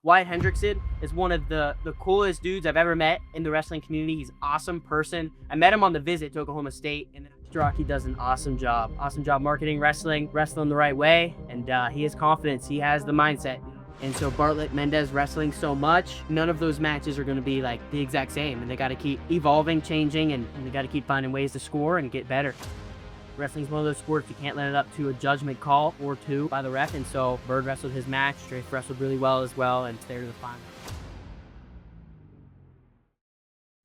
Wyatt Hendrickson is one of the coolest dudes I've ever met in the wrestling community. He's an awesome person. I met him on the visit to Oklahoma State, and Starocci does an awesome job. Awesome job marketing wrestling the right way, and he has confidence. He has the mindset. And so Bartlett Mendez wrestling so much, none of those matches are going to be like the exact same, and they got to keep evolving, changing, and they got to keep finding ways to score and get better. Wrestling's one of those sports you can't let it up to a judgment call or two by the ref, and so Bird wrestled his match, Strafe wrestled really well as well, and stayed to the final.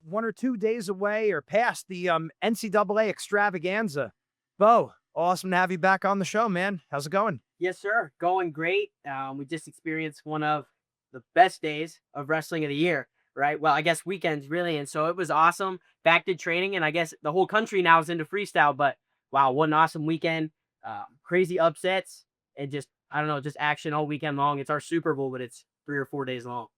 1 or 2 days away or past the NCAA extravaganza. Bo, awesome to have you back on the show, man. How's it going? Yes, sir. Going great. We just experienced one of the best days of wrestling of the year, right? Well, I guess weekends really. And so it was awesome. Back to training, and I guess the whole country now is into freestyle, but wow, what an awesome weekend. Crazy upsets and just, I don't know, just action all weekend long. It's our Super Bowl, but it's 3 or 4 days long.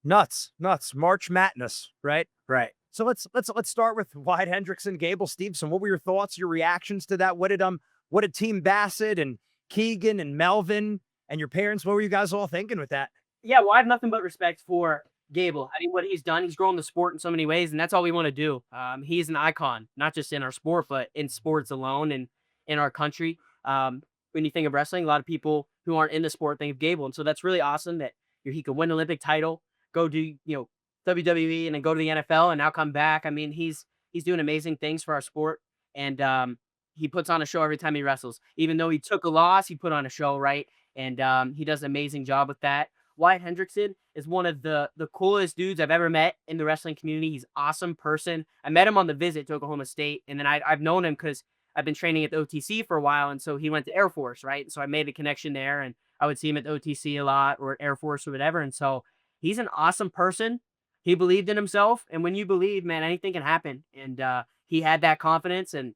Nuts. March Madness, right? Right. So let's start with Wyatt Hendrickson, Gable Stevenson. What were your thoughts, your reactions to that? What did Team Bassett and Keegan and Melvin and your parents, what were you guys all thinking with that? Yeah, well, I have nothing but respect for Gable. I mean, what he's done, he's grown the sport in so many ways, and that's all we want to do. He's an icon, not just in our sport, but in sports alone and in our country. When you think of wrestling, a lot of people who aren't in the sport think of Gable, and so that's really awesome that he could win an Olympic title, go do WWE, and then go to the NFL, and now come back. I mean, he's doing amazing things for our sport, and he puts on a show every time he wrestles. Even though he took a loss, he put on a show, right? And he does an amazing job with that. Wyatt Hendrickson is one of the coolest dudes I've ever met in the wrestling community. He's an awesome person. I met him on the visit to Oklahoma State, and then I've known him because I've been training at the OTC for a while, and so he went to Air Force, right? And so I made a connection there, and I would see him at the OTC a lot or at Air Force or whatever. And so he's an awesome person. He believed in himself, and when you believe, man, anything can happen. And he had that confidence, and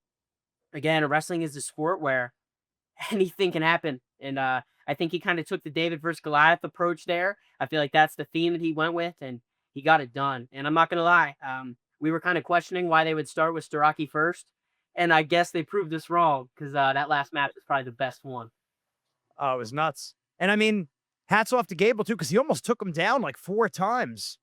again, wrestling is a sport where anything can happen. And I think he kind of took the David versus Goliath approach there. I feel like that's the theme that he went with, and he got it done. And I'm not going to lie. We were kind of questioning why they would start with Starocci first. And I guess they proved us wrong because that last match was probably the best one. Oh, it was nuts. And I mean, hats off to Gable too, because he almost took him down like 4 times.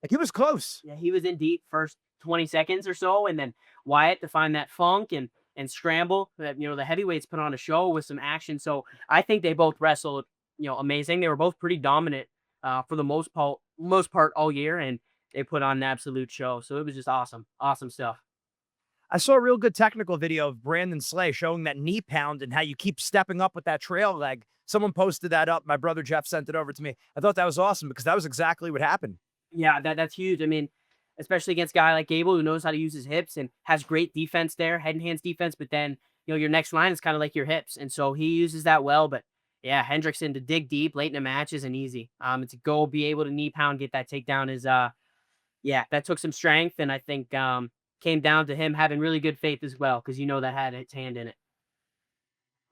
Like he was close. Yeah, he was in deep first 20 seconds or so. And then Wyatt to find that funk and scramble that, the heavyweights put on a show with some action. So I think they both wrestled, amazing. They were both pretty dominant for the most part all year, and they put on an absolute show. So it was just awesome. Awesome stuff. I saw a real good technical video of Brandon Slay showing that knee pound and how you keep stepping up with that trail leg. Someone posted that up. My brother Jeff sent it over to me. I thought that was awesome because that was exactly what happened. Yeah, that's huge. I mean, especially against a guy like Gable who knows how to use his hips and has great defense there, head and hands defense. But then, your next line is kind of like your hips. And so he uses that well. But yeah, Hendrickson to dig deep late in a match isn't easy. To go be able to knee pound, get that takedown is, yeah, that took some strength. And I think came down to him having really good faith as well, because that had its hand in it.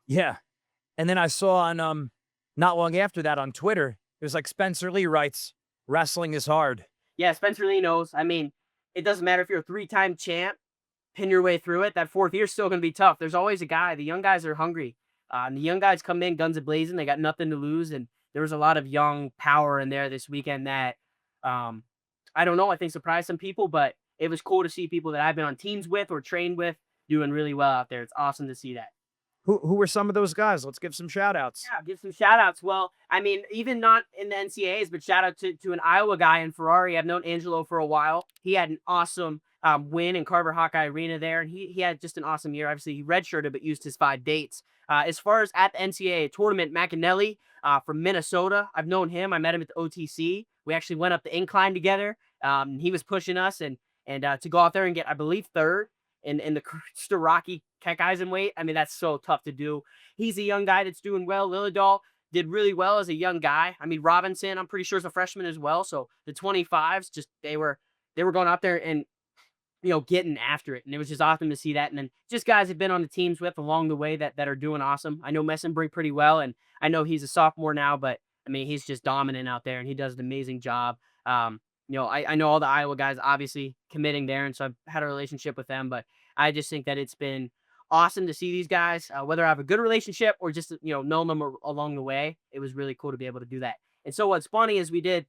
Yeah. And then I saw on, not long after that on Twitter, it was like Spencer Lee writes, wrestling is hard. Yeah, Spencer Lee knows. I mean, it doesn't matter if you're a 3-time champ, pin your way through it. That 4th year's still going to be tough. There's always a guy. The young guys are hungry. And the young guys come in guns a-blazing. They got nothing to lose. And there was a lot of young power in there this weekend that, I don't know, I think surprised some people. But it was cool to see people that I've been on teams with or trained with doing really well out there. It's awesome to see that. Who were some of those guys? Let's give some shout outs. Yeah, give some shout outs. Well, I mean, even not in the NCAAs, but shout out to an Iowa guy in Ferrari. I've known Angelo for a while. He had an awesome win in Carver Hawkeye Arena there. And he had just an awesome year. Obviously, he redshirted, but used his 5 dates. As far as at the NCAA tournament, McAnally from Minnesota, I've known him. I met him at the OTC. We actually went up the incline together. He was pushing us and to go out there and get, I believe, 3rd in the Starocci Kekaizen weight. I mean, that's so tough to do. He's a young guy that's doing well. Lillidahl did really well as a young guy. I mean, Robinson, I'm pretty sure is a freshman as well. So the 25s, just they were going out there and getting after it. And it was just awesome to see that. And then just guys have been on the teams with along the way that are doing awesome. I know Messenbrink pretty well, and I know he's a sophomore now, but I mean, he's just dominant out there and he does an amazing job. I know all the Iowa guys obviously committing there, and so I've had a relationship with them, but I just think that it's been awesome to see these guys, whether I have a good relationship or just, know them along the way. It was really cool to be able to do that. And so what's funny is we did,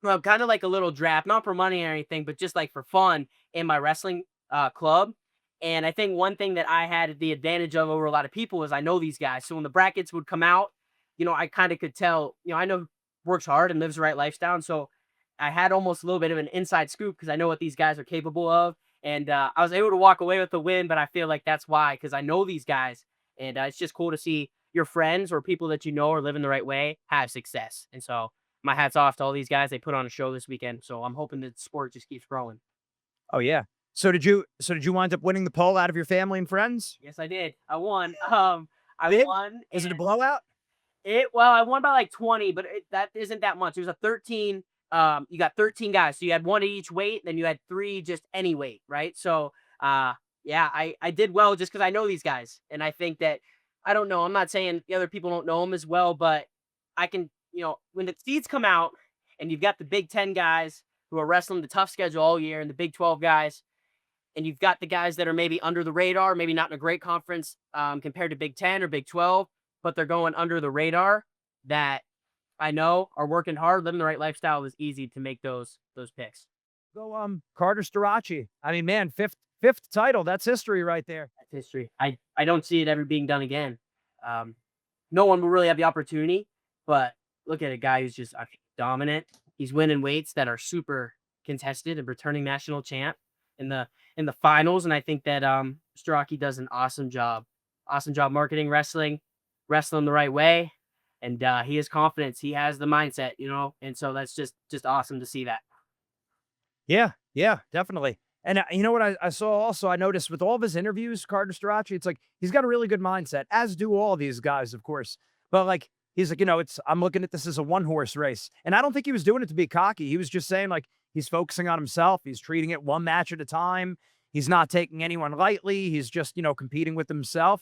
well, kind of like a little draft, not for money or anything, but just like for fun in my wrestling club. And I think one thing that I had the advantage of over a lot of people is I know these guys. So when the brackets would come out, I kind of could tell, I know works hard and lives the right lifestyle. And so I had almost a little bit of an inside scoop because I know what these guys are capable of. And I was able to walk away with the win, but I feel like that's why, because I know these guys. And it's just cool to see your friends or people that you know are living the right way have success. And so my hat's off to all these guys. They put on a show this weekend. So I'm hoping that the sport just keeps growing. Oh yeah. So did you wind up winning the poll out of your family and friends? Yes, I did. I won. I Big? won, Was it a and blowout? I won by like 20, but that isn't that much. It was a 13. You got 13 guys, so you had one at each weight, then you had three just any weight, right? So, yeah, I did well just because I know these guys, and I think that I don't know. I'm not saying the other people don't know them as well, but I can, when the seeds come out, and you've got the Big Ten guys who are wrestling the tough schedule all year, and the Big 12 guys, and you've got the guys that are maybe under the radar, maybe not in a great conference compared to Big 10 or Big 12, but they're going under the radar that I know are working hard, living the right lifestyle. Is easy to make those picks. Go Carter Starocci. I mean, man, fifth title. That's history right there. That's history. I don't see it ever being done again. Um, no one will really have the opportunity, but look at a guy who's just dominant. He's winning weights that are super contested and returning national champ in the finals. And I think that Starocci does an awesome job. Awesome job marketing wrestling the right way. And he has confidence. He has the mindset, and so that's just awesome to see that. Yeah, yeah, definitely. And you know what I saw also? I noticed with all of his interviews, Carter Starocci, it's like he's got a really good mindset, as do all these guys, of course. But like he's like, I'm looking at this as a one horse race, and I don't think he was doing it to be cocky. He was just saying like he's focusing on himself. He's treating it one match at a time. He's not taking anyone lightly. He's just competing with himself.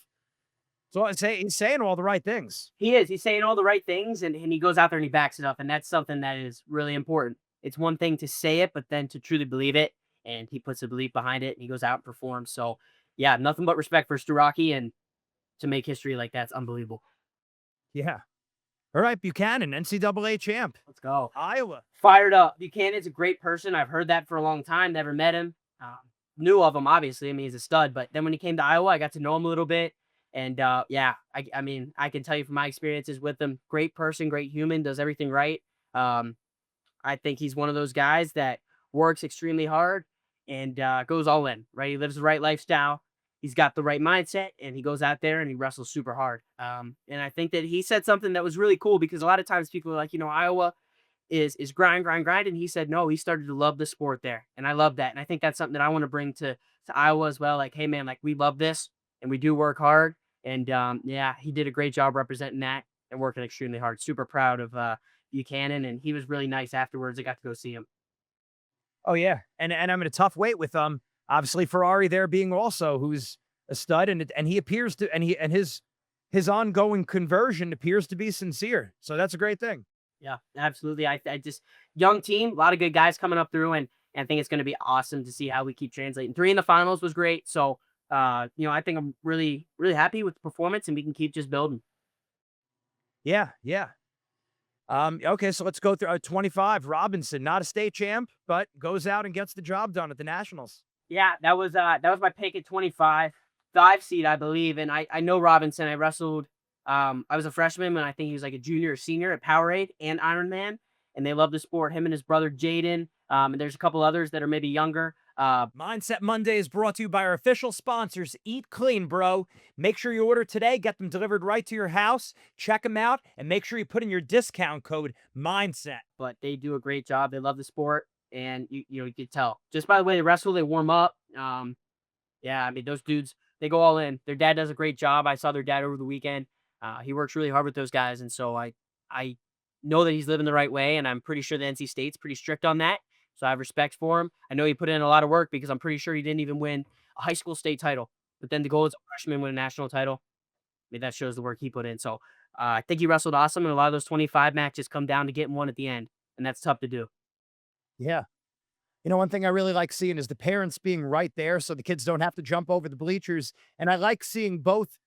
So I say he's saying all the right things. He is. He's saying all the right things, and he goes out there and he backs it up, and that's something that is really important. It's one thing to say it, but then to truly believe it, and he puts a belief behind it, and he goes out and performs. So, yeah, nothing but respect for Starocci, and to make history like that's unbelievable. Yeah. All right, Buchanan, NCAA champ, Let's go. Iowa. Fired up. Buchanan's a great person. I've heard that for a long time. Never met him. Knew of him, obviously. I mean, he's a stud. But then when he came to Iowa, I got to know him a little bit. And yeah, I mean, I can tell you from my experiences with him, great person, great human, does everything right. Um, I think he's one of those guys that works extremely hard and goes all in, right? He lives the right lifestyle. He's got the right mindset, and he goes out there and he wrestles super hard. And I think that he said something that was really cool because a lot of times people are like, Iowa is grind, grind, grind. And he said, no, he started to love the sport there. And I love that. And I think that's something that I want to bring to Iowa as well. Like, hey, man, like we love this and we do work hard. And yeah, he did a great job representing that and working extremely hard. Super proud of Buchanan. And he was really nice afterwards. I got to go see him. Oh yeah, and I'm in a tough weight with obviously Ferrari there being also who's a stud, and he appears to and his ongoing conversion appears to be sincere. So that's a great thing. Yeah, absolutely. I just young team, a lot of good guys coming up through, and I think it's going to be awesome to see how we keep translating. 3 in the finals was great. So, I think I'm really, really happy with the performance, and we can keep just building. Yeah, yeah. Okay, so let's go through 25. Robinson, not a state champ, but goes out and gets the job done at the Nationals. Yeah, that was my pick at 25, 5 seed, I believe. And I know Robinson. I wrestled. I was a freshman, and I think he was like a junior or senior at Powerade and Ironman, and they love the sport. Him and his brother Jaden. And there's a couple others that are maybe younger. Mindset Monday is brought to you by our official sponsors, Eat Clean, bro. Make sure you order today, get them delivered right to your house. Check them out, and make sure you put in your discount code MINDSET. But they do a great job. They love the sport, and you can tell just by the way they wrestle, they warm up. Yeah, I mean those dudes, they go all in. Their dad does a great job. I saw their dad over the weekend. He works really hard with those guys, and so I know that he's living the right way, and I'm pretty sure the NC State's pretty strict on that. So I have respect for him. I know he put in a lot of work because I'm pretty sure he didn't even win a high school state title. But then the goal is a freshman win a national title. I mean, that shows the work he put in. So I think he wrestled awesome, and a lot of those 25 matches come down to getting one at the end, and that's tough to do. Yeah. One thing I really like seeing is the parents being right there so the kids don't have to jump over the bleachers. And I like seeing both,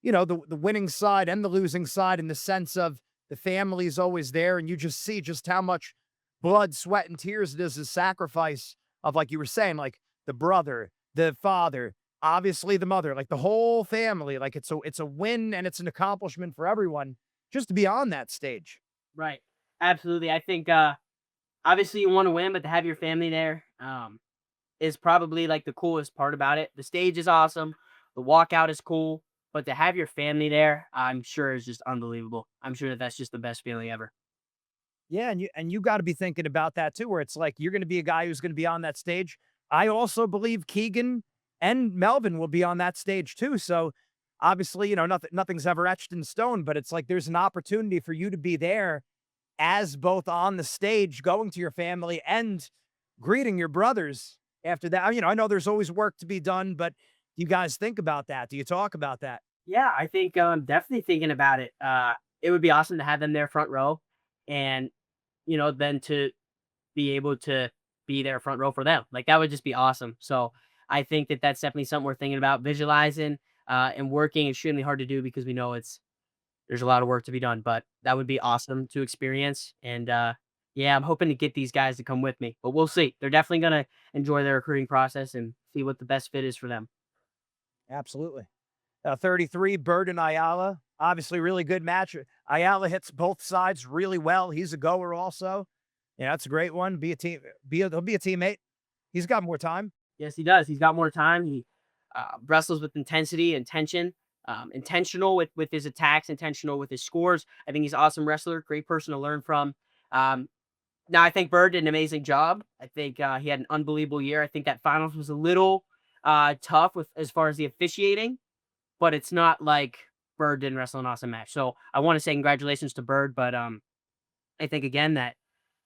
the winning side and the losing side in the sense of the family's always there, and you just see just how much blood, sweat, and tears it is a sacrifice of, like you were saying, like the brother, the father, obviously the mother, like the whole family. Like it's a win and it's an accomplishment for everyone just to be on that stage. Right. Absolutely. I think obviously you want to win, but to have your family there is probably like the coolest part about it. The stage is awesome, the walkout is cool, but to have your family there, I'm sure is just unbelievable. I'm sure that that's just the best feeling ever. Yeah, and you got to be thinking about that too, where it's like you're going to be a guy who's going to be on that stage. I also believe Keegan and Melvin will be on that stage too. So obviously, nothing's ever etched in stone, but it's like there's an opportunity for you to be there as both on the stage, going to your family and greeting your brothers after that. I know there's always work to be done, but do you guys think about that? Do you talk about that? Yeah, I think definitely thinking about it. It would be awesome to have them there front row, and then to be able to be there front row for them. Like that would just be awesome. So I think that that's definitely something we're thinking about, visualizing and working extremely hard to do because we know there's a lot of work to be done. But that would be awesome to experience. And yeah, I'm hoping to get these guys to come with me, but we'll see. They're definitely gonna enjoy their recruiting process and see what the best fit is for them. Absolutely. 33, Bird and Ayala. Obviously, really good match. Ayala hits both sides really well. He's a goer also. Yeah, that's a great one. Be a team. He'll be a teammate. He's got more time. Yes, he does. He's got more time. He wrestles with intensity and tension. Intentional with his attacks, intentional with his scores. I think he's an awesome wrestler, great person to learn from. Um, Now, I think Bird did an amazing job. I think he had an unbelievable year. I think that finals was a little tough with as far as the officiating, but it's not like Bird didn't wrestle an awesome match. So I want to say congratulations to Bird, but I think again that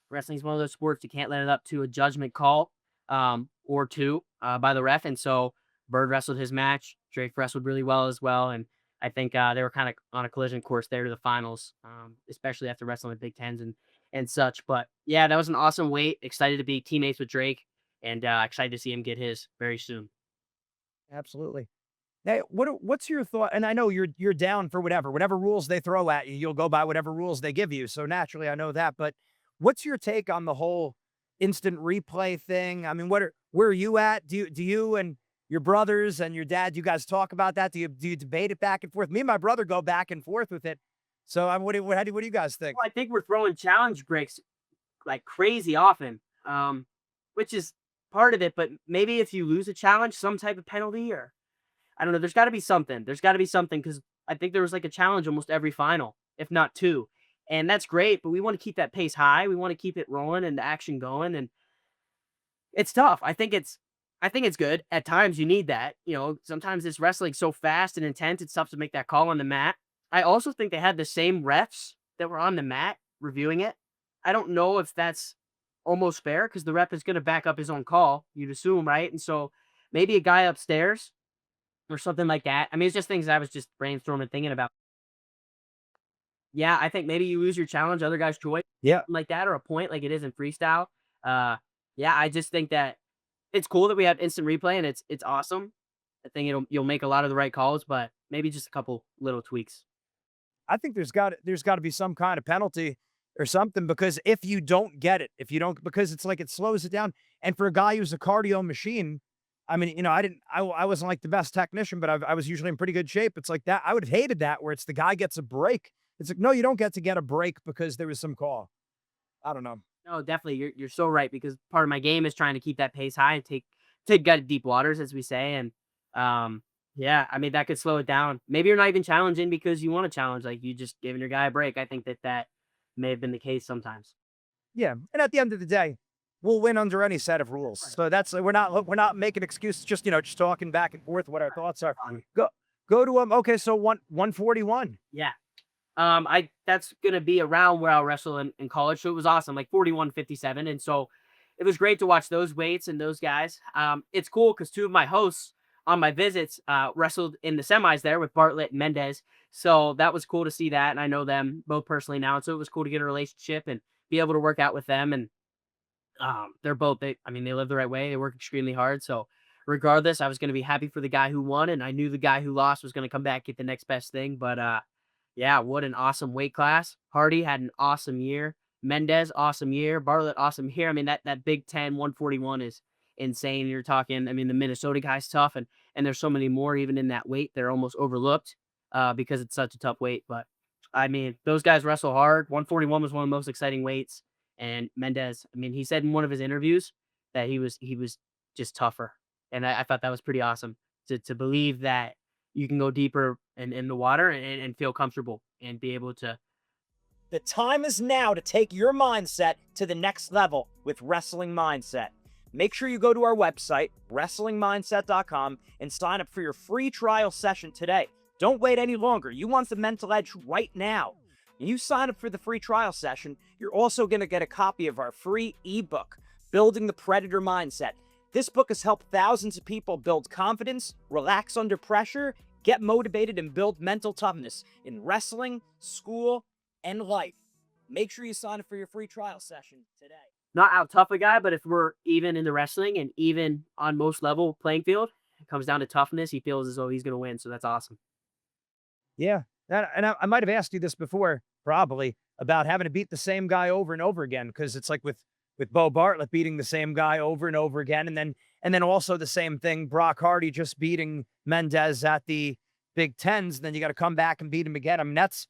wrestling is one of those sports you can't let it up to a judgment call or two by the ref. And so Bird wrestled his match. Drake wrestled really well as well. And I think they were kind of on a collision course there to the finals, especially after wrestling with Big Tens and such. But yeah, that was an awesome wait. Excited to be teammates with Drake and excited to see him get his very soon. Absolutely. Now, what's your thought? And I know you're down for whatever rules they throw at you, you'll go by whatever rules they give you. So naturally, I know that. But what's your take on the whole instant replay thing? I mean, where are you at? Do you and your brothers and your dad, you guys talk about that? Do you debate it back and forth? Me and my brother go back and forth with it. So what do you guys think? Well, I think we're throwing challenge breaks like crazy often, which is part of it. But maybe if you lose a challenge, some type of penalty or I don't know. There's got to be something. There's got to be something because I think there was like a challenge almost every final, if not two. And that's great, but we want to keep that pace high. We want to keep it rolling and the action going. And it's tough. I think it's good. At times you need that. Sometimes this wrestling so fast and intense, it's tough to make that call on the mat. I also think they had the same refs that were on the mat reviewing it. I don't know if that's almost fair because the ref is going to back up his own call, you'd assume, right? And so maybe a guy upstairs or something like that. I mean, it's just things I was just brainstorming, thinking about. Yeah, I think maybe you lose your challenge, other guy's choice, Yeah, something like that, or a point like it is in freestyle. Uh, yeah, I just think that it's cool that we have instant replay and it's awesome. I think you'll make a lot of the right calls, but maybe just a couple little tweaks. I think there's got to be some kind of penalty or something because if you don't get it, if you don't, because it's like it slows it down. And for a guy who's a cardio machine, I mean, I wasn't like the best technician, but I was usually in pretty good shape. It's like that. I would have hated that where it's the guy gets a break. It's like, no, you don't get to get a break because there was some call. I don't know. No, definitely, you're so right because part of my game is trying to keep that pace high and take gut deep waters, as we say, and yeah, I mean that could slow it down. Maybe you're not even challenging because you want to challenge, like you just giving your guy a break. I think that may have been the case sometimes. Yeah. And at the end of the day, we'll win under any set of rules. Right. So that's we're not making excuses, just talking back and forth what our thoughts are. Um, Go to okay, so 141. Yeah. I that's gonna be around where I'll wrestle in college. So it was awesome, like 41-57. And so it was great to watch those weights and those guys. It's cool because two of my hosts on my visits wrestled in the semis there with Bartlett and Mendez. So that was cool to see that. And I know them both personally now. And so it was cool to get a relationship and be able to work out with them. And they're both I mean, they live the right way. They work extremely hard. So regardless, I was gonna be happy for the guy who won, and I knew the guy who lost was gonna come back, get the next best thing. But Yeah, what an awesome weight class. Hardy had an awesome year. Mendez, awesome year. Bartlett, awesome year. I mean, that Big Ten 141 is insane. You're talking, I mean, the Minnesota guy's tough, and there's so many more even in that weight. They're almost overlooked because it's such a tough weight. But I mean, those guys wrestle hard. 141 was one of the most exciting weights. And Mendez, I mean, he said in one of his interviews that he was just tougher. And I thought that was pretty awesome to believe that you can go deeper in the water and feel comfortable and be able to. The time is now to take your mindset to the next level with Wrestling Mindset. Make sure you go to our website, wrestlingmindset.com, and sign up for your free trial session today. Don't wait any longer. You want the mental edge right now. When you sign up for the free trial session, you're also going to get a copy of our free ebook, Building the Predator Mindset. This book has helped thousands of people build confidence, relax under pressure, get motivated, and build mental toughness in wrestling, school, and life. Make sure you sign up for your free trial session today. Not out tough a guy, but if we're even in the wrestling and even on most level playing field, it comes down to toughness. He feels as though he's going to win. So that's awesome. Yeah. And I might have asked you this before, probably, about having to beat the same guy over and over again, because it's like with Bo Bartlett beating the same guy over and over again, and then also the same thing, Brock Hardy just beating Mendez at the Big Tens, then you got to come back and beat him again. I mean, that's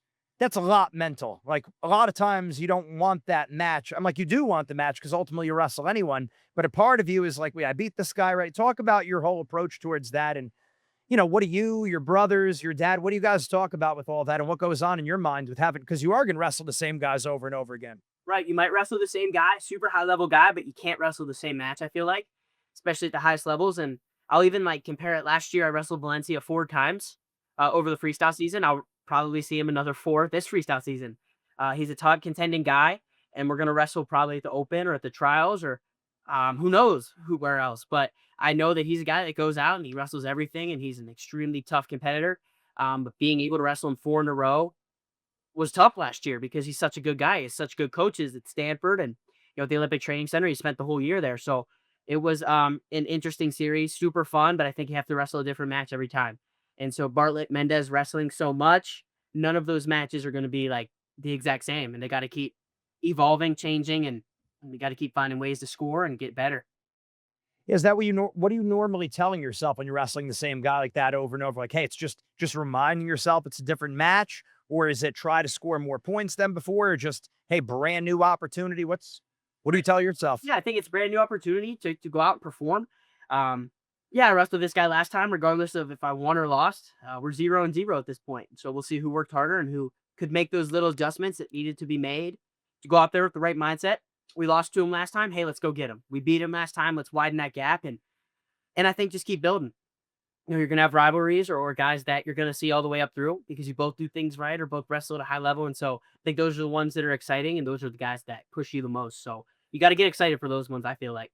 a lot mental. Like, a lot of times you don't want that match. I'm like, you do want the match because ultimately you wrestle anyone, but a part of you is like, wait, I beat this guy, right? Talk about your whole approach towards that, and what do you, your brothers, your dad, what do you guys talk about with all that, and what goes on in your mind with having, because you are going to wrestle the same guys over and over again. Right. You might wrestle the same guy, super high level guy, but you can't wrestle the same match, I feel like, especially at the highest levels. And I'll even like compare it. Last year, I wrestled Valencia 4 times over the freestyle season. I'll probably see him another 4 this freestyle season. He's a top contending guy, and we're going to wrestle probably at the Open or at the trials or who knows where else. But I know that he's a guy that goes out and he wrestles everything, and he's an extremely tough competitor. But being able to wrestle him 4 in a row was tough last year because he's such a good guy. He has such good coaches at Stanford and at the Olympic Training Center. He spent the whole year there. So it was an interesting series, super fun, but I think you have to wrestle a different match every time. And so Bartlett, Mendez wrestling so much, none of those matches are going to be like the exact same. And they got to keep evolving, changing, and we got to keep finding ways to score and get better. Is that what are you normally telling yourself when you're wrestling the same guy like that over and over? Like, hey, it's just reminding yourself it's a different match, or is it try to score more points than before, or just, hey, brand new opportunity? What do you tell yourself? Yeah, I think it's a brand new opportunity to go out and perform. Yeah, I wrestled this guy last time, regardless of if I won or lost. We're 0-0 at this point. So we'll see who worked harder and who could make those little adjustments that needed to be made to go out there with the right mindset. We lost to him last time. Hey, let's go get him. We beat him last time. Let's widen that gap. And I think just keep building. You're going to have rivalries or guys that you're going to see all the way up through because you both do things right or both wrestle at a high level. And so I think those are the ones that are exciting, and those are the guys that push you the most. So you got to get excited for those ones, I feel like.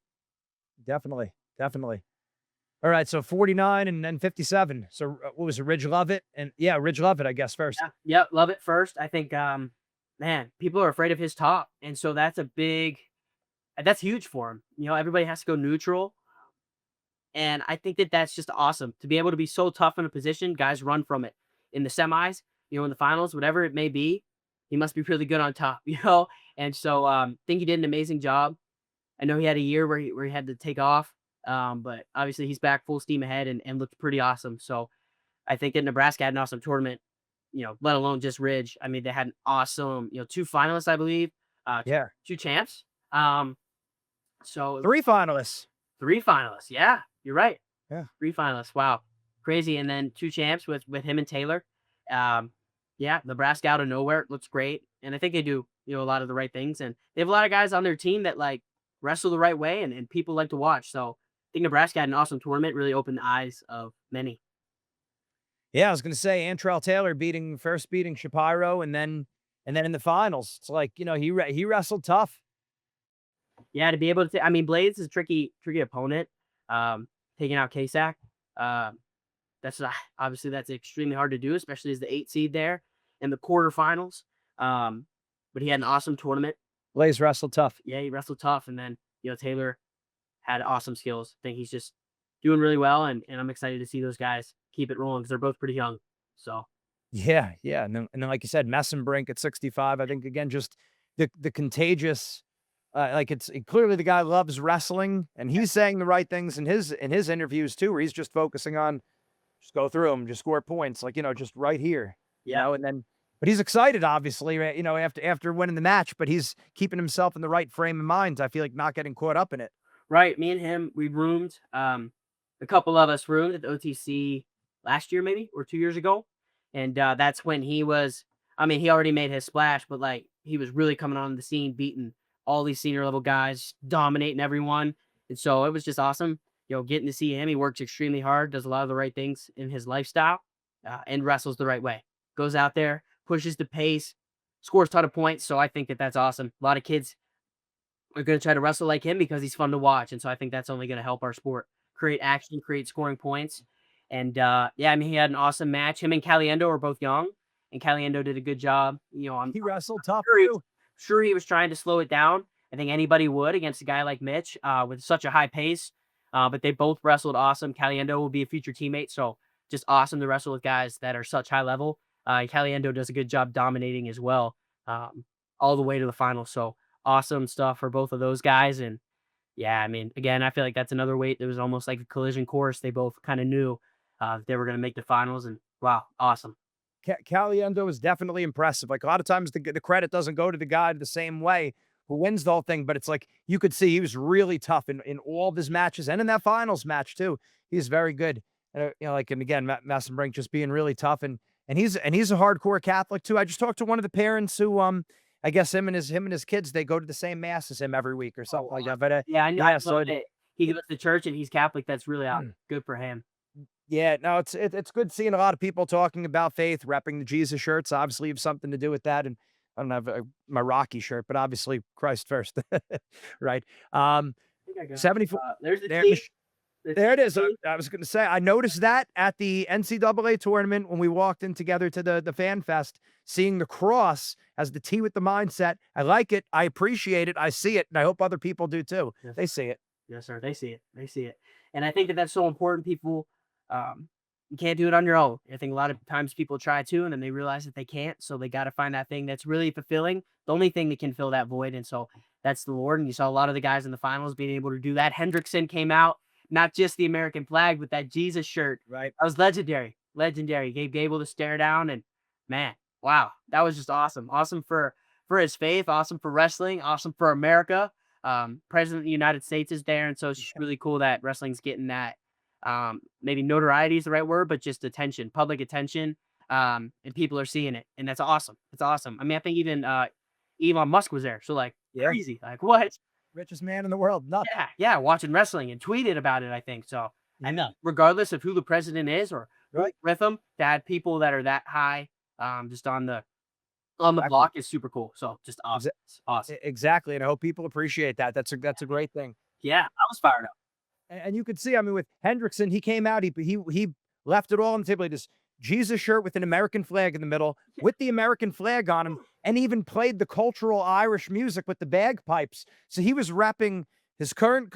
Definitely, definitely. All right, so 49 and then 57. So what was it, Ridge Lovett? And yeah, Ridge Lovett, I guess, first. Yeah, yeah, love it first. I think, man, people are afraid of his top, and so that's huge for him. Everybody has to go neutral, and I think that that's just awesome to be able to be so tough in a position. Guys run from it in the semis, in the finals, whatever it may be. He must be really good on top, And so, I think he did an amazing job. I know he had a year where he had to take off, but obviously he's back full steam ahead and looked pretty awesome. So I think that Nebraska had an awesome tournament, let alone just Ridge. I mean, they had an awesome, 2 finalists, I believe, Yeah. 2 champs. So 3 finalists. 3 finalists. Yeah, you're right. Yeah. 3 finalists. Wow. Crazy. And then 2 champs with him and Taylor. Yeah, Nebraska out of nowhere. Looks great. And I think they do, a lot of the right things. And they have a lot of guys on their team that like wrestle the right way and people like to watch. So I think Nebraska had an awesome tournament, really opened the eyes of many. Yeah, I was gonna say Antrell Taylor first beating Shapiro, and then in the finals. It's like, he wrestled tough. Yeah, to be able to, I mean, Blades is a tricky opponent. Taking out Kasak. That's obviously that's extremely hard to do, especially as the 8 seed there in the quarterfinals. But he had an awesome tournament. Blaze wrestled tough. Yeah, he wrestled tough, and then Taylor had awesome skills. I think he's just doing really well, and I'm excited to see those guys keep it rolling because they're both pretty young. So Yeah, yeah, and then like you said, Messenbrink at 65, I think again, just the contagious, like clearly the guy loves wrestling, and he's saying the right things in his interviews too, where he's just focusing on just go through them, just score points, like just right here, Yeah. and then but he's excited, obviously, right, after winning the match, but he's keeping himself in the right frame of mind. I feel like not getting caught up in it. Right. Me and him, we roomed. A couple of us roomed at the OTC last year, maybe, or 2 years ago. And that's when he was, I mean, he already made his splash, but like he was really coming on the scene, beating all these senior level guys, dominating everyone. And so it was just awesome, getting to see him. He works extremely hard, does a lot of the right things in his lifestyle, and wrestles the right way. Goes out there, pushes the pace, scores a ton of points. So I think that that's awesome. A lot of kids are going to try to wrestle like him because he's fun to watch. And so I think that's only going to help our sport create action, create scoring points. And yeah, I mean, he had an awesome match. Him and Caliendo are both young, and Caliendo did a good job. I'm He wrestled tough sure too. he was trying to slow it down. I think anybody would against a guy like Mitch with such a high pace. But they both wrestled awesome. Caliendo will be a future teammate, so just awesome to wrestle with guys that are such high level. Caliendo does a good job dominating as well, all the way to the final. So awesome stuff for both of those guys. And yeah, I mean, again, I feel like that's another weight that was almost like a collision course. They both kind of knew they were going to make the finals, and wow, awesome. Caliendo is definitely impressive. Like a lot of times the credit doesn't go to the guy the same way who wins the whole thing, but it's like you could see he was really tough in all of his matches and in that finals match too. He's very good. Like and again, Massenbrink just being really tough and he's a hardcore Catholic too. I just talked to one of the parents who I guess him and his kids, they go to the same mass as him every week or Oh, something like that. But yeah, I know. I yeah, know so that he goes to church and he's Catholic. That's really good for him. yeah, no, it's good seeing a lot of people talking about faith, repping the Jesus shirts. Obviously, have something to do with that, and I don't have my Rocky shirt, but obviously Christ first, right? I think I got. 74. There's the There, T. The there it is. T. I was going to say I noticed that at the NCAA tournament when we walked in together to the fan fest, seeing the cross as the T with the mindset. I like it. I appreciate it. I see it, and I hope other people do too. Yes, They see it. yes, sir. They see it. They see it. And I think that that's so important. People, um, you can't do it on your own. I think a lot of times people try to, and then they realize that they can't. So they got to find that thing that's really fulfilling. The only thing that can fill that void. And so that's the Lord. And you saw a lot of the guys in the finals being able to do that. Hendrickson came out, not just the American flag, but that Jesus shirt. Right. That was legendary. Legendary. Gave Gable to stare down. And man, wow, that was just awesome. Awesome for his faith. Awesome for wrestling. Awesome for America. President of the United States is there, and so it's just really cool that wrestling's getting that maybe notoriety is the right word, but just attention, public attention, and people are seeing it, and that's awesome. It's awesome. I mean, I think even Elon Musk was there, so like Yeah. crazy, like what? Richest man in the world. Nuts. Yeah, yeah, watching wrestling and tweeted about it. I think so. I Yeah. mean, regardless of who the president is or who's Right. with them, to have people that are that high, just on the Exactly. block is super cool. So just awesome, it's awesome. Exactly, and I hope people appreciate that. That's a great thing. Yeah, I was fired up. And you could see, I mean, with Hendrickson, he came out, he left it all on the table. He just Jesus shirt with an American flag in the middle, with the American flag on him, and even played the cultural Irish music with the bagpipes. So he was repping his current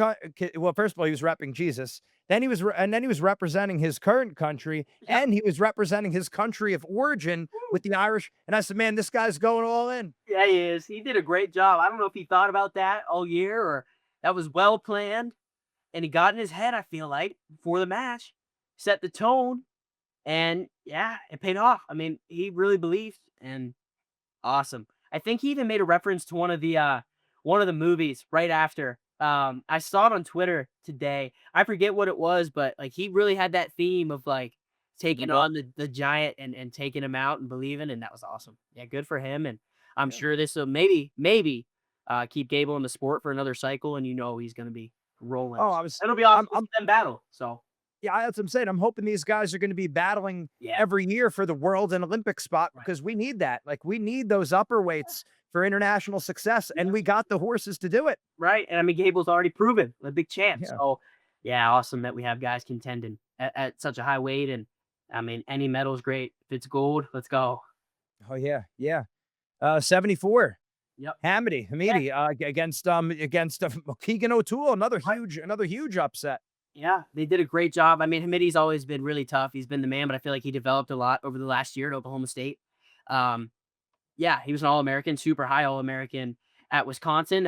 well, first of all, he was repping Jesus. Then he was representing his current country, and he was representing his country of origin with the Irish. And I said, man, this guy's going all in. Yeah, he is. He did a great job. I don't know if he thought about that all year or that was well planned. And he got in his head, I feel like, before the match, set the tone, and yeah, it paid off. I mean, he really believed, and awesome. I think he even made a reference to one of the movies right after. I saw it on Twitter today. I forget what it was, but like he really had that theme of like taking Well, on the giant and taking him out and believing, and that was awesome. Yeah, good for him. And I'm yeah. sure this will maybe keep Gable in the sport for another cycle, and he's gonna be rolling. Oh, It'll be awesome to I'm see them battle. So yeah, that's what I'm saying. I'm hoping these guys are going to be battling yeah, every year for the world and Olympic spot right. because we need that. Like we need those upper weights for international success, Yeah. and we got the horses to do it. Right, and I mean, Gable's already proven a big champ, Yeah. so yeah, awesome that we have guys contending at such a high weight, and I mean, any medal is great. If it's gold, let's go. Oh yeah, yeah. 74. Yep. Hamidi, Yeah. against Keegan O'Toole, another huge upset. Yeah, they did a great job. I mean, Hamidi's always been really tough. He's been the man, but I feel like he developed a lot over the last year at Oklahoma State. Um, yeah, he was an All-American, super high All-American at Wisconsin.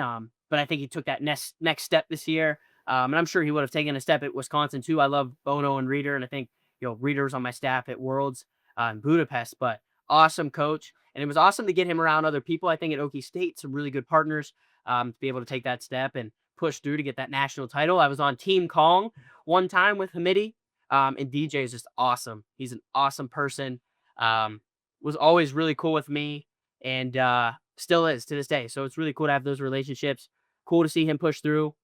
But I think he took that next step this year. And I'm sure he would have taken a step at Wisconsin too. I love Bono and Reeder, and I think Reeder was on my staff at Worlds in Budapest. But awesome coach, and it was awesome to get him around other people. I think at Okie State, some really good partners to be able to take that step and push through to get that national title. I was on Team Kong one time with Hamidi, and DJ is just awesome. He's an awesome person. Was always really cool with me and still is to this day. So it's really cool to have those relationships. Cool to see him push through.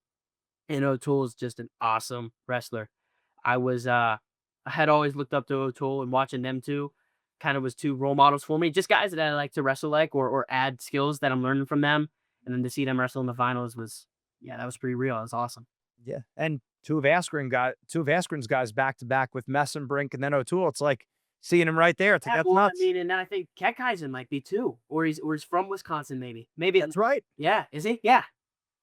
And O'Toole is just an awesome wrestler. I had always looked up to O'Toole, and watching them two kind of was two role models for me. Just guys that I like to wrestle like, or add skills that I'm learning from them. And then to see them wrestle in the finals was, yeah, that was pretty real. It was awesome. Yeah, and two of Askren's guys back to back with Messenbrink and then O'Toole. It's like seeing him right there. It's like Yeah, that's well, I nuts. mean, and then I think Kekheisen might be too, or he's from Wisconsin, maybe. Maybe, That's right. yeah, is he? Yeah,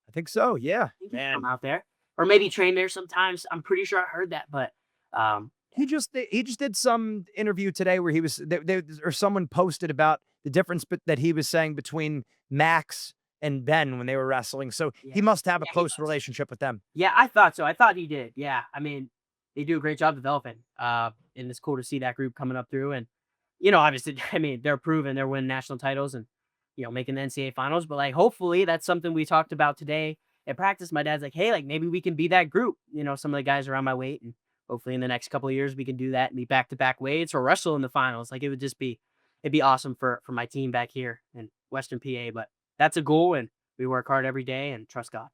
I think so. Yeah, think he's from man. out there, or maybe trained there sometimes. I'm pretty sure I heard that, but um, He just did some interview today where he was or someone posted about the difference that he was saying between Max and Ben when they were wrestling. So yeah, he must have a yeah, he close does. relationship with them. Yeah, I thought so. I thought he did. Yeah, I mean, they do a great job developing. And it's cool to see that group coming up through, and obviously, I mean, they're proven they're winning national titles and making the NCAA finals. But like, hopefully, that's something we talked about today at practice. My dad's like, hey, like maybe we can be that group. Some of the guys around my weight, and hopefully in the next couple of years we can do that and be back to back weights or wrestle in the finals. Like it'd be awesome for my team back here in Western PA. But that's a goal, and we work hard every day and trust God.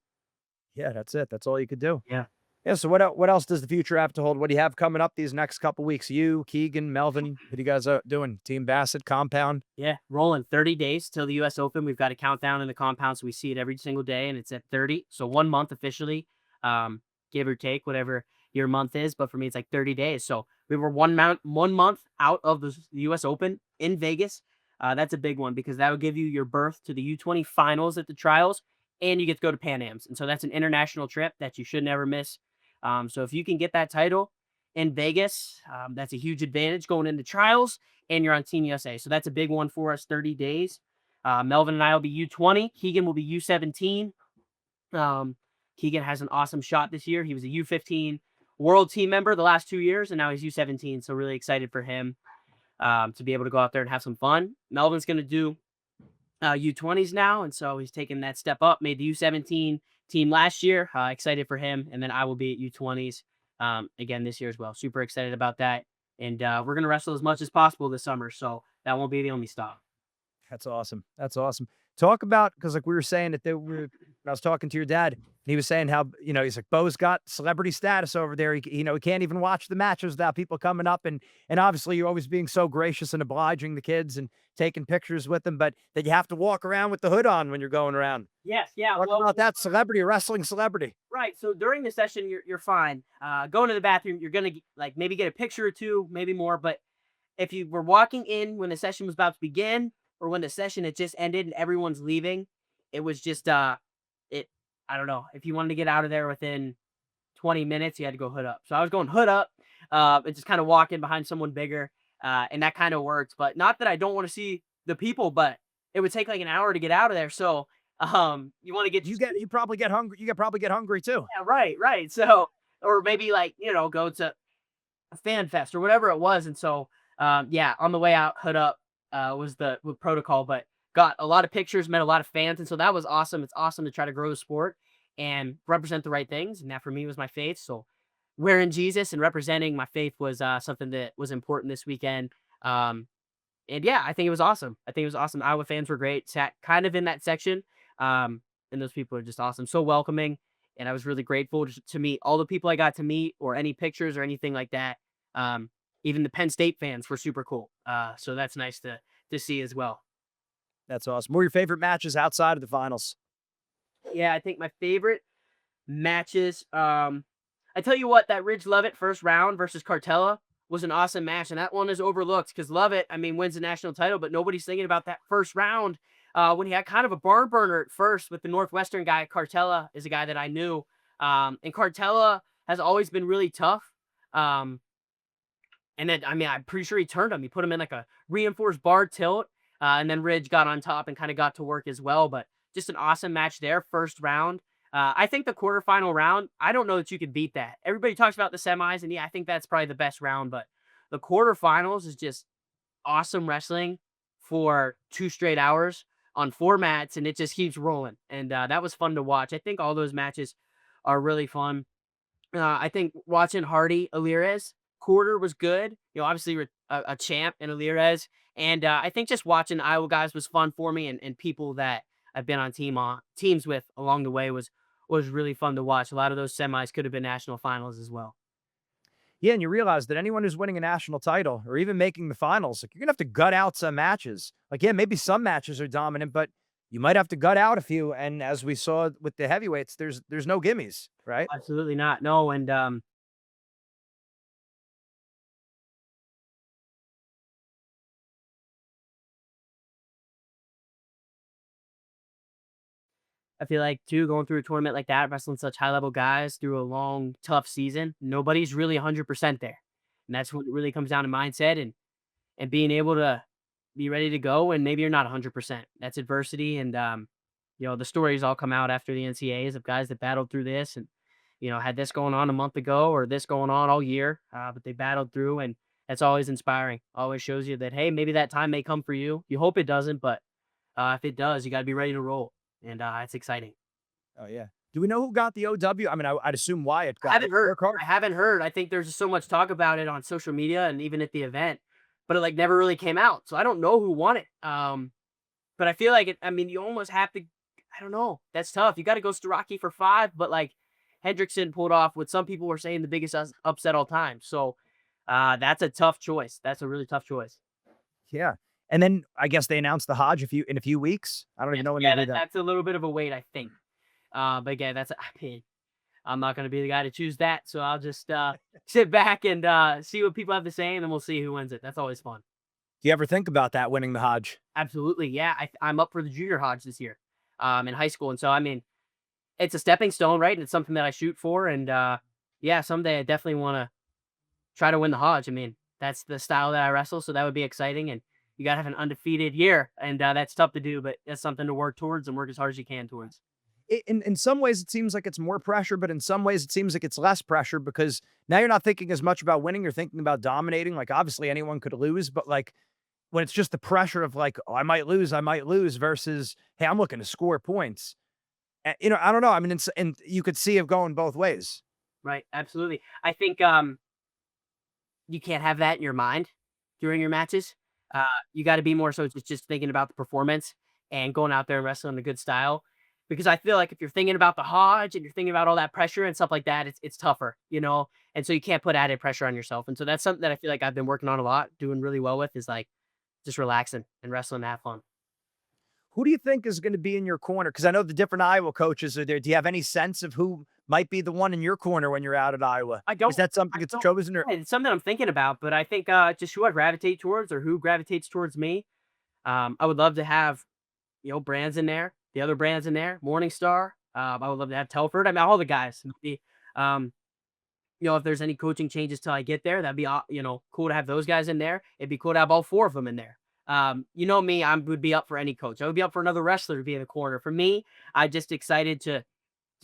Yeah, that's it. That's all you could do. Yeah. Yeah. So what else does the future have to hold? What do you have coming up these next couple weeks? You, Keegan, Melvin, what are you guys doing? Team Bassett compound. Yeah, rolling 30 days till the US Open. We've got a countdown in the compound, so we see it every single day, and it's at 30. So 1 month officially, give or take, whatever your month is. But for me, it's like 30 days. So we were 1 month out of the US Open in Vegas. That's a big one because that will give you your berth to the U20 finals at the trials, and you get to go to Pan Am's. And so that's an international trip that you should never miss. So if you can get that title in Vegas, that's a huge advantage going into trials, and you're on Team USA. So that's a big one for us, 30 days. Melvin and I will be U20. Keegan will be U17. Um, Keegan has an awesome shot this year. He was a U15 world team member the last 2 years, and now he's U17. So really excited for him to be able to go out there and have some fun. Melvin's going to do U20s now, and so he's taking that step up, made the U17 team last year. Excited for him, and then I will be at U20s again this year as well. Super excited about that, and we're gonna wrestle as much as possible this summer, so that won't be the only stop. That's awesome. That's awesome. Talk about because like we were saying that I was talking to your dad, and he was saying how he's like Bo's got celebrity status over there. He can't even watch the matches without people coming up and obviously you're always being so gracious and obliging the kids and taking pictures with them, but that you have to walk around with the hood on when you're going around. Yes, yeah. Talk Well, about that celebrity wrestling celebrity. right. So during the session, you're fine. Going to the bathroom, you're gonna like maybe get a picture or two, maybe more. But if you were walking in when the session was about to begin, or when the session had just ended and everyone's leaving, it was just it. I don't know. If you wanted to get out of there within 20 minutes, you had to go hood up. So I was going hood up, and just kind of walking behind someone bigger, and that kind of worked. But not that I don't want to see the people, but it would take like an hour to get out of there. So you want to get You probably get hungry. You probably get hungry too. yeah, right, right. So, or maybe like, go to a fan fest or whatever it was. And so, yeah, on the way out, hood up, was the protocol, but got a lot of pictures, met a lot of fans. And so that was awesome. It's awesome to try to grow the sport and represent the right things. And that for me was my faith. So wearing Jesus and representing my faith was, something that was important this weekend. And yeah, I think it was awesome. I think it was awesome. Iowa fans were great. Sat kind of in that section. And those people are just awesome. So welcoming. And I was really grateful to meet all the people I got to meet or any pictures or anything like that. Even the Penn State fans were super cool. So that's nice to see as well. That's awesome. What were your favorite matches outside of the finals? Yeah, I think my favorite matches. I tell you what, that Ridge Lovett first round versus Cartella was an awesome match, and that one is overlooked because Lovett, I mean, wins the national title, but nobody's thinking about that first round when he had kind of a barn burner at first with the Northwestern guy. Cartella is a guy that I knew, and Cartella has always been really tough. Um, and then, I mean, I'm pretty sure he turned him. He put him in like a reinforced bar tilt, and then Ridge got on top and kind of got to work as well. But just an awesome match there, first round. I think the quarterfinal round, I don't know that you could beat that. Everybody talks about the semis, and yeah, I think that's probably the best round. But the quarterfinals is just awesome wrestling for 2 straight hours on 4 mats, and it just keeps rolling. And that was fun to watch. I think all those matches are really fun. I think watching Hardy Alirez quarter was good. You know, obviously we're a champ in Alirez, and I think just watching Iowa guys was fun for me, and people that I've been on teams with along the way was really fun to watch. A lot of those semis could have been national finals as well. Yeah, and you realize that anyone who's winning a national title or even making the finals, like, you're gonna have to gut out some matches. Like, yeah, maybe some matches are dominant, but you might have to gut out a few. And as we saw with the heavyweights, there's no gimmies, right? Absolutely not. No, and I feel like too going through a tournament like that, wrestling such high level guys through a long, tough season, nobody's really 100% there, and that's what really comes down to mindset and being able to be ready to go. And maybe you're not 100%. That's adversity, and you know the stories all come out after the NCAAs of guys that battled through this and had this going on a month ago or this going on all year, but they battled through, and that's always inspiring. Always shows you that hey, maybe that time may come for you. You hope it doesn't, but if it does, you got to be ready to roll, and it's exciting. Oh yeah. Do we know who got the OW? I mean, I'd assume Wyatt I got it. haven't heard. Work hard. I haven't heard. I think there's just so much talk about it on social media and even at the event, but it like never really came out. So I don't know who won it. But I feel like it. I mean, you almost have to. I don't know. That's tough. You got to go Starocci for 5, but like Hendrickson pulled off what some people were saying the biggest upset all time. So that's a tough choice. That's a really tough choice. Yeah. And then I guess they announced the Hodge in a few weeks. I don't Yeah, even know when they yeah. did that. That's a little bit of a wait, I think. But again, that's. I mean, I'm not going to be the guy to choose that. So I'll just sit back and see what people have to say, and then we'll see who wins it. That's always fun. Do you ever think about that winning the Hodge? Absolutely. Yeah. I'm up for the junior Hodge this year in high school. And so, I mean, it's a stepping stone, right? And it's something that I shoot for. And yeah, someday I definitely want to try to win the Hodge. I mean, that's the style that I wrestle. So that would be exciting. And you got to have an undefeated year. And that's tough to do, but that's something to work towards and work as hard as you can towards. In some ways, it seems like it's more pressure, but in some ways, it seems like it's less pressure because now you're not thinking as much about winning. You're thinking about dominating. Like, obviously, anyone could lose, but like when it's just the pressure of like, oh, I might lose versus, hey, I'm looking to score points. I don't know. I mean, and you could see it going both ways. Right. Absolutely. I think you can't have that in your mind during your matches. You got to be more so just thinking about the performance and going out there and wrestling a good style. Because I feel like if you're thinking about the Hodge and you're thinking about all that pressure and stuff like that, it's tougher, and so you can't put added pressure on yourself. And so that's something that I feel like I've been working on a lot, doing really well with is like just relaxing and wrestling to have fun. Who do you think is going to be in your corner? Because I know the different Iowa coaches are there. Do you have any sense of who might be the one in your corner when you're out at Iowa? I don't. Is that something I that's don't. chosen or? Yeah, it's something I'm thinking about, but I think just who I gravitate towards or who gravitates towards me. I would love to have brands in there, the other brands in there, Morningstar. I would love to have Telford. I mean, all the guys. Um, if there's any coaching changes till I get there, that'd be cool to have those guys in there. It'd be cool to have all 4 of them in there. Me, I would be up for any coach. I would be up for another wrestler to be in the corner. For me, I'm just excited to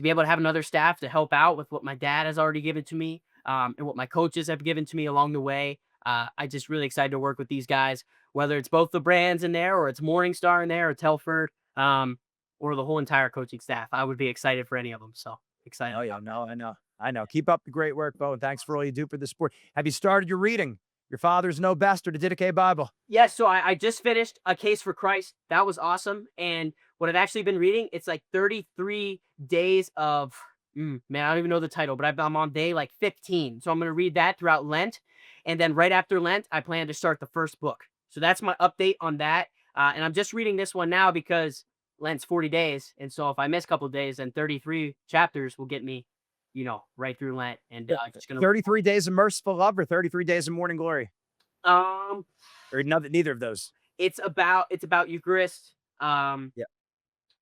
be able to have another staff to help out with what my dad has already given to me, and what my coaches have given to me along the way. I just really excited to work with these guys, whether it's both the brands in there or it's Morningstar in there or Telford, or the whole entire coaching staff. I would be excited for any of them. So excited. Oh yeah, no, I know. I know. Keep up the great work, Bo, and thanks for all you do for the sport. Have you started your reading? Your father's know best or the Didache Bible? Yeah, so I just finished A Case for Christ. That was awesome. And what I've actually been reading, it's like 33 days of, man, I don't even know the title, but I'm on day like 15. So I'm going to read that throughout Lent. And then right after Lent, I plan to start the first book. So that's my update on that. And I'm just reading this one now because Lent's 40 days. And so if I miss a couple of days, then 33 chapters will get me, right through Lent. And just going to, 33 days of merciful love or 33 days of morning glory? um, Or neither of those? it's about Eucharist. Yeah.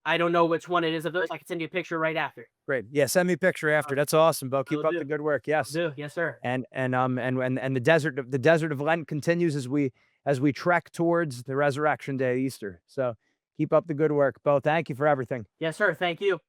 I don't know which one it is of those. I can send you a picture right after. Great. Yeah, send me a picture after. That's awesome, Bo. Keep Will up do. the good work. Yes. Do. Yes, sir. And the desert of Lent continues as we trek towards the resurrection day, Easter. So keep up the good work, Bo. Thank you for everything. Yes, sir. Thank you.